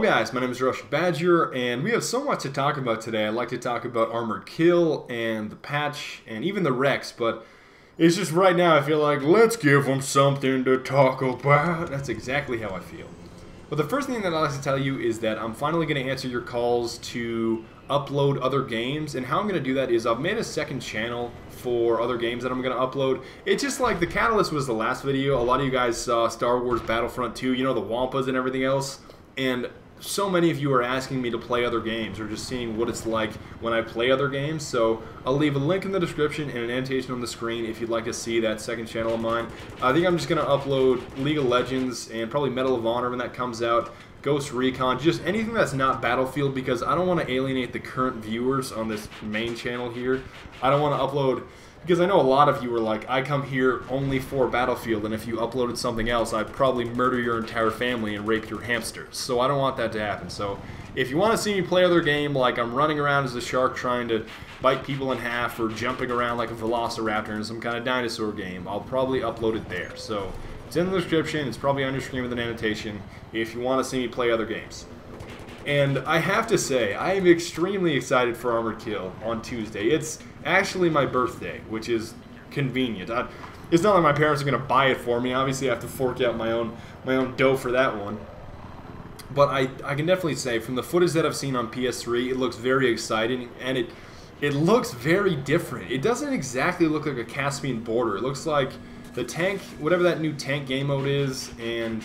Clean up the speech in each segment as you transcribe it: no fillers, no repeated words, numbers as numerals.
Guys, my name is TheRussianBadger, and we have so much to talk about today. I'd like to talk about Armored Kill and the patch and even the Rex, but it's just right now I feel like, let's give them something to talk about. That's exactly how I feel. But the first thing that I'd like to tell you is that I'm finally going to answer your calls to upload other games, and how I'm going to do that is I've made a second channel for other games that I'm going to upload. It's just like the catalyst was the last video. A lot of you guys saw Star Wars Battlefront 2, you know, the Wampas and everything else, and so many of you are asking me to play other games or just seeing what it's like when I play other games. So I'll leave a link in the description and an annotation on the screen if you'd like to see that second channel of mine. I think I'm just going to upload League of Legends and probably Medal of Honor when that comes out, Ghost Recon, just anything that's not Battlefield, because I don't want to alienate the current viewers on this main channel here. I don't want to upload, because I know a lot of you are like, I come here only for Battlefield, and if you uploaded something else, I'd probably murder your entire family and rape your hamsters. So I don't want that to happen. So if you want to see me play other game, like I'm running around as a shark trying to bite people in half, or jumping around like a velociraptor in some kind of dinosaur game, I'll probably upload it there. So it's in the description, it's probably on your screen with an annotation if you want to see me play other games. And I have to say, I am extremely excited for Armored Kill on Tuesday. It's actually my birthday, which is convenient. It's not like my parents are going to buy it for me. Obviously, I have to fork out my own dough for that one. But I can definitely say, from the footage that I've seen on PS3, it looks very exciting, and it looks very different. It doesn't exactly look like a Caspian border. It looks like the tank, whatever that new tank game mode is, and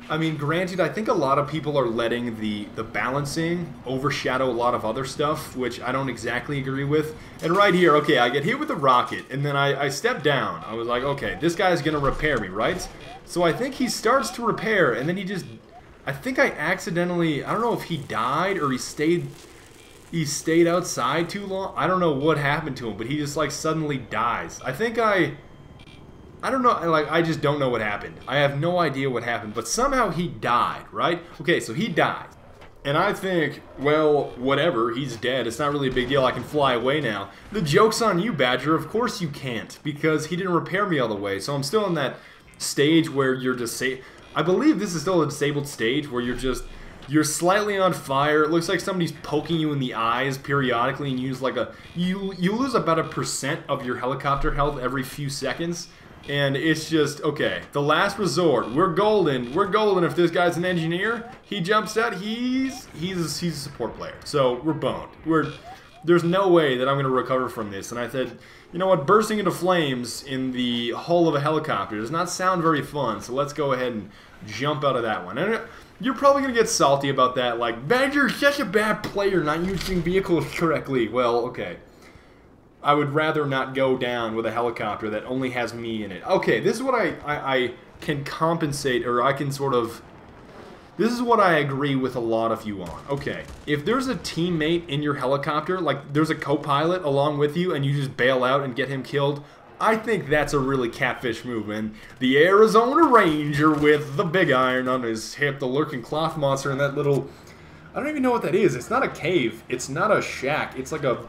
I mean, granted, I think a lot of people are letting the balancing overshadow a lot of other stuff, which I don't exactly agree with. And right here, okay, I get hit with the rocket, and then I step down. I was like, okay, this guy's gonna repair me, right? So I think he starts to repair, and then he just, I think I accidentally, I don't know if he died or he stayed outside too long. I don't know what happened to him, but he just like suddenly dies. I don't know, like, I just don't know what happened. I have no idea what happened, but somehow he died, right? Okay, so he died. And I think, well, whatever, he's dead. It's not really a big deal. I can fly away now. The joke's on you, Badger. Of course you can't, because he didn't repair me all the way. So I'm still in that stage where you're disabled. I believe this is still a disabled stage where you're slightly on fire. It looks like somebody's poking you in the eyes periodically, and you lose about 1% of your helicopter health every few seconds. And it's just, okay, the last resort. We're golden. We're golden if this guy's an engineer. He jumps out. He's a support player. So we're boned. There's no way that I'm going to recover from this. And I said, you know what, bursting into flames in the hull of a helicopter does not sound very fun. So let's go ahead and jump out of that one. And you're probably going to get salty about that. Like, Badger's such a bad player, not using vehicles correctly. Well, okay. I would rather not go down with a helicopter that only has me in it. Okay, this is what I can compensate, or I can sort of... This is what I agree with a lot of you on. Okay, if there's a teammate in your helicopter, like there's a co-pilot along with you, and you just bail out and get him killed, I think that's a really catfish move. And the Arizona Ranger with the big iron on his hip, the lurking cloth monster, and that little... I don't even know what that is. It's not a cave. It's not a shack. It's like a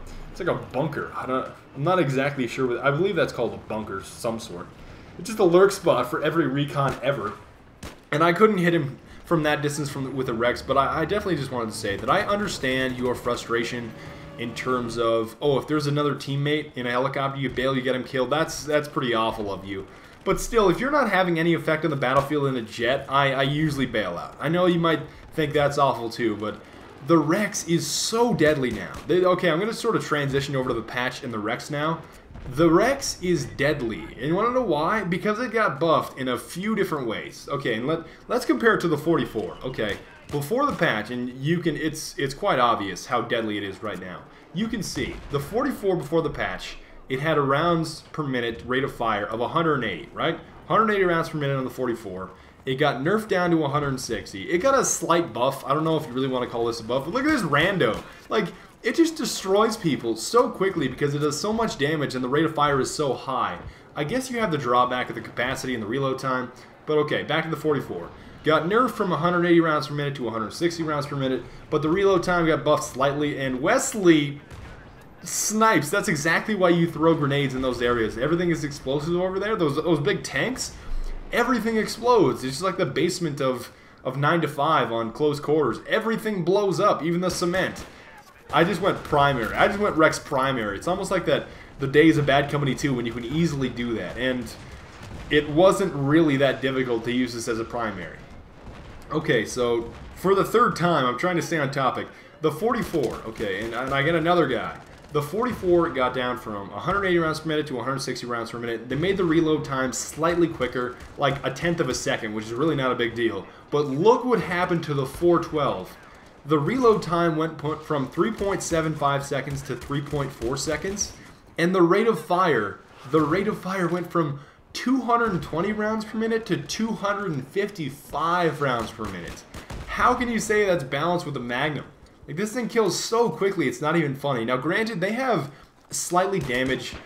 bunker. I'm not exactly sure. I believe that's called a bunker of some sort. It's just a lurk spot for every recon ever. And I couldn't hit him from that distance with a Rex, but I definitely just wanted to say that I understand your frustration in terms of, oh, if there's another teammate in a helicopter, you bail, you get him killed. That's pretty awful of you. But still, if you're not having any effect on the battlefield in a jet, I usually bail out. I know you might think that's awful too, but the Rex is so deadly now. Okay, I'm going to sort of transition over to the patch and the Rex now. The Rex is deadly. And you want to know why? Because it got buffed in a few different ways. Okay, and let's compare it to the 44. Okay, before the patch, and you can, it's quite obvious how deadly it is right now. You can see the 44 before the patch, it had a rounds per minute rate of fire of 180, right? 180 rounds per minute on the 44. It got nerfed down to 160. It got a slight buff. I don't know if you really want to call this a buff, but look at this rando. Like, it just destroys people so quickly because it does so much damage and the rate of fire is so high. I guess you have the drawback of the capacity and the reload time, but okay, back to the 44. Got nerfed from 180 rounds per minute to 160 rounds per minute, but the reload time got buffed slightly, and Wesley snipes. That's exactly why you throw grenades in those areas. Everything is explosive over there. Those big tanks, everything explodes. It's just like the basement of of 9 to 5 on close quarters. Everything blows up, even the cement. I just went primary. I just went Rex primary. It's almost like that the days of Bad Company 2 when you can easily do that. And it wasn't really that difficult to use this as a primary. Okay, so for the third time, I'm trying to stay on topic. The 44, okay, and I get another guy. The 44 got down from 180 rounds per minute to 160 rounds per minute. They made the reload time slightly quicker, like 1/10 of a second, which is really not a big deal. But look what happened to the 412. The reload time went from 3.75 seconds to 3.4 seconds, and the rate of fire went from 220 rounds per minute to 255 rounds per minute. How can you say that's balanced with the Magnum? Like, this thing kills so quickly, it's not even funny. Now, granted, they have slightly damaged...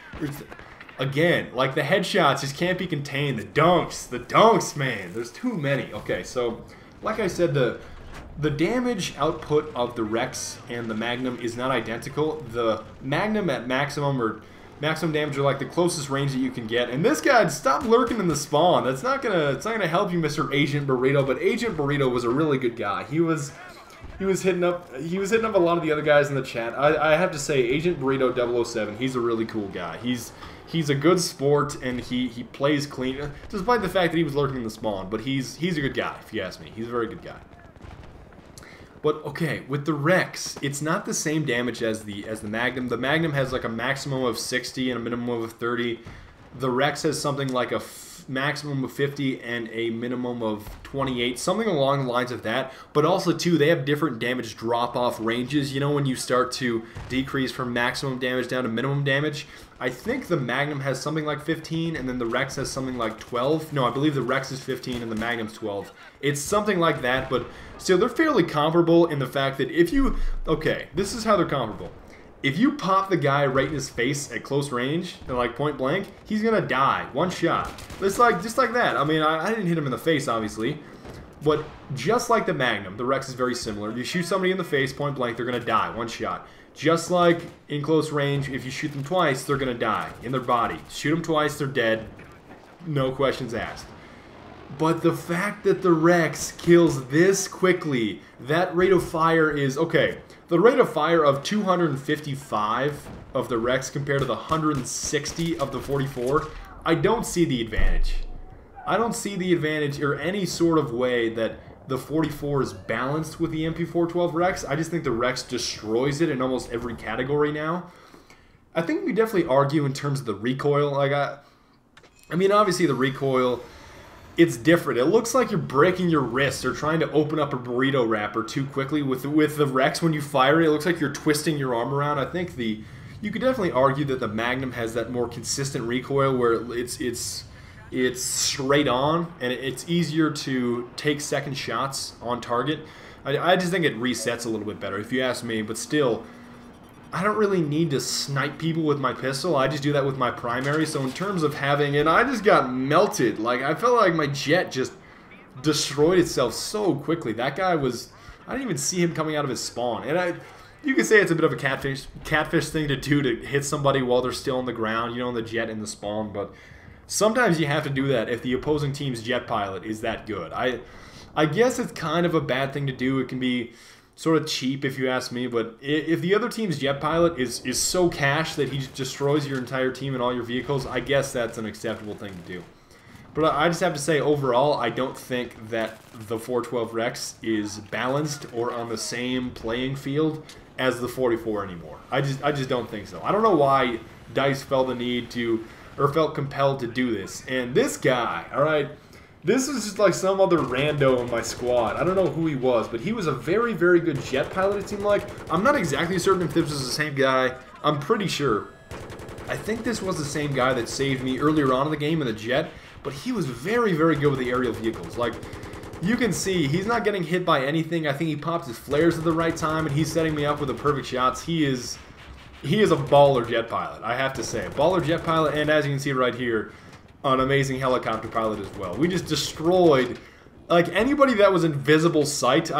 Again, like, the headshots just can't be contained. The dunks, man. There's too many. Okay, so, like I said, the damage output of the Rex and the Magnum is not identical. The Magnum at maximum damage are like the closest range that you can get. And this guy, stop lurking in the spawn. It's not gonna help you, Mr. Agent Burrito. But Agent Burrito was a really good guy. He was hitting up a lot of the other guys in the chat. I have to say, Agent Burrito 007, he's a really cool guy. He's a good sport, and he plays clean, despite the fact that he was lurking in the spawn. But he's a good guy, if you ask me. He's a very good guy. But okay, with the Rex, it's not the same damage as the Magnum. The Magnum has like a maximum of 60 and a minimum of 30. The Rex has something like a maximum of 50 and a minimum of 28, something along the lines of that. But also, too, they have different damage drop-off ranges. You know, when you start to decrease from maximum damage down to minimum damage. I think the Magnum has something like 15, and then the Rex has something like 12. No, I believe the Rex is 15 and the Magnum's 12. It's something like that, but still, they're fairly comparable in the fact that if you... Okay, this is how they're comparable. If you pop the guy right in his face at close range, and like point blank, he's gonna die. One shot. It's like, just like that. I mean, I didn't hit him in the face, obviously. But just like the Magnum, the Rex is very similar. You shoot somebody in the face, point blank, they're gonna die. One shot. Just like in close range, if you shoot them twice, they're gonna die in their body. Shoot them twice, they're dead. No questions asked. But the fact that the Rex kills this quickly, that rate of fire is... Okay, the rate of fire of 255 of the Rex compared to the 160 of the 44, I don't see the advantage. I don't see the advantage or any sort of way that the 44 is balanced with the MP-412 Rex. I just think the Rex destroys it in almost every category now. I think we definitely argue in terms of the recoil. Like, I mean, obviously the recoil... It's different. It looks like you're breaking your wrist or trying to open up a burrito wrapper too quickly. With the Rex, when you fire it, it looks like you're twisting your arm around. I think you could definitely argue that the Magnum has that more consistent recoil where it's straight on and it's easier to take second shots on target. I just think it resets a little bit better, if you ask me. But still, I don't really need to snipe people with my pistol. I just do that with my primary. So in terms of having... And I just got melted. Like, I felt like my jet just destroyed itself so quickly. That guy was... I didn't even see him coming out of his spawn. And you could say it's a bit of a catfish thing to do, to hit somebody while they're still on the ground, you know, in the jet in the spawn. But sometimes you have to do that if the opposing team's jet pilot is that good. I guess it's kind of a bad thing to do. It can be... sort of cheap, if you ask me, but if the other team's jet pilot is so cash that he destroys your entire team and all your vehicles, I guess that's an acceptable thing to do. But I just have to say, overall, I don't think that the 412 Rex is balanced or on the same playing field as the 44 anymore. I just don't think so. I don't know why DICE felt the need to, or felt compelled to do this. And this guy, alright, this was just like some other rando in my squad. I don't know who he was, but he was a very, very good jet pilot, it seemed like. I'm not exactly certain if this was the same guy. I'm pretty sure. I think this was the same guy that saved me earlier on in the game in the jet, but he was very, very good with the aerial vehicles. Like, you can see, he's not getting hit by anything. I think he pops his flares at the right time, and he's setting me up with the perfect shots. He is a baller jet pilot, I have to say. Baller jet pilot, and as you can see right here, an amazing helicopter pilot as well. We just destroyed, like, anybody that was in visible sight.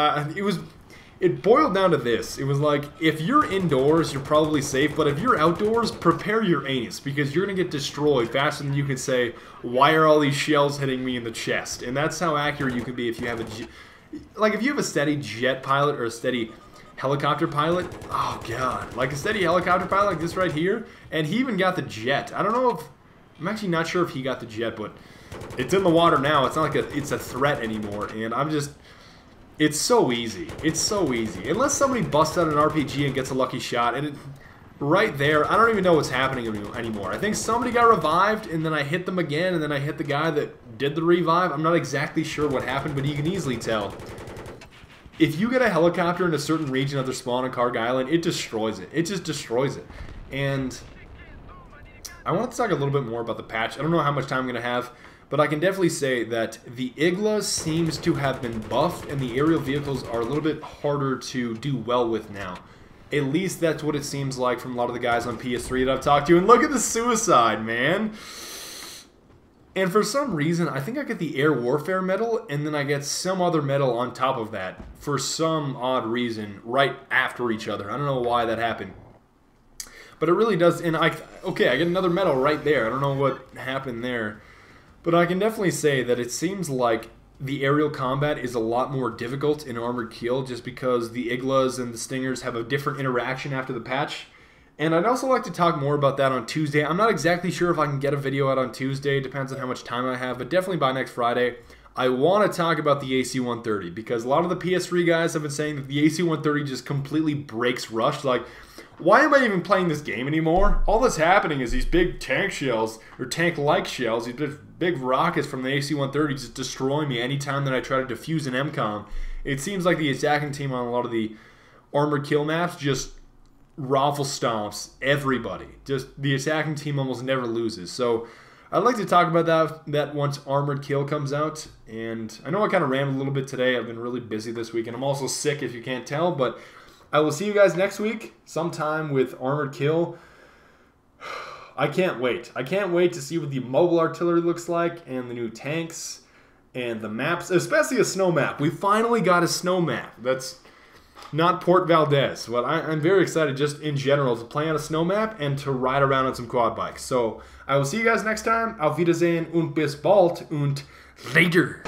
It boiled down to this. It was like, if you're indoors, you're probably safe, but if you're outdoors, prepare your anus, because you're going to get destroyed faster than you can say, why are all these shells hitting me in the chest? And that's how accurate you can be if you have like if you have a steady jet pilot or a steady helicopter pilot, oh god, like a steady helicopter pilot like this right here, and he even got the jet. I don't know if, I'm actually not sure if he got the jet, but it's in the water now. It's not like it's a threat anymore, and I'm just, it's so easy. It's so easy. Unless somebody busts out an RPG and gets a lucky shot, and right there, I don't even know what's happening anymore. I think somebody got revived, and then I hit them again, and then I hit the guy that did the revive. I'm not exactly sure what happened, but you can easily tell. If you get a helicopter in a certain region of the spawn on Karg Island, it destroys it. It just destroys it. And I want to talk a little bit more about the patch. I don't know how much time I'm going to have, but I can definitely say that the Igla seems to have been buffed, and the aerial vehicles are a little bit harder to do well with now. At least that's what it seems like from a lot of the guys on PS3 that I've talked to. And look at the suicide, man! And for some reason, I think I get the Air Warfare medal, and then I get some other medal on top of that, for some odd reason, right after each other. I don't know why that happened. But it really does, and okay, I get another medal right there. I don't know what happened there. But I can definitely say that it seems like the aerial combat is a lot more difficult in Armored Kill, just because the Iglas and the Stingers have a different interaction after the patch. And I'd also like to talk more about that on Tuesday. I'm not exactly sure if I can get a video out on Tuesday. It depends on how much time I have, but definitely by next Friday. I want to talk about the AC-130, because a lot of the PS3 guys have been saying that the AC-130 just completely breaks Rush. Like, why am I even playing this game anymore? All that's happening is these big tank shells, or tank-like shells, these big rockets from the AC-130 just destroy me anytime that I try to defuse an MCOM. It seems like the attacking team on a lot of the Armored Kill maps just raffle stomps everybody. Just the attacking team almost never loses. So I'd like to talk about that once Armored Kill comes out. And I know I kind of rambled a little bit today. I've been really busy this week, and I'm also sick if you can't tell. But I will see you guys next week sometime with Armored Kill. I can't wait. I can't wait to see what the mobile artillery looks like, and the new tanks, and the maps, especially a snow map. We finally got a snow map. That's not Port Valdez. Well, I'm very excited just in general to play on a snow map and to ride around on some quad bikes. So I will see you guys next time. Auf Wiedersehen und bis bald und later.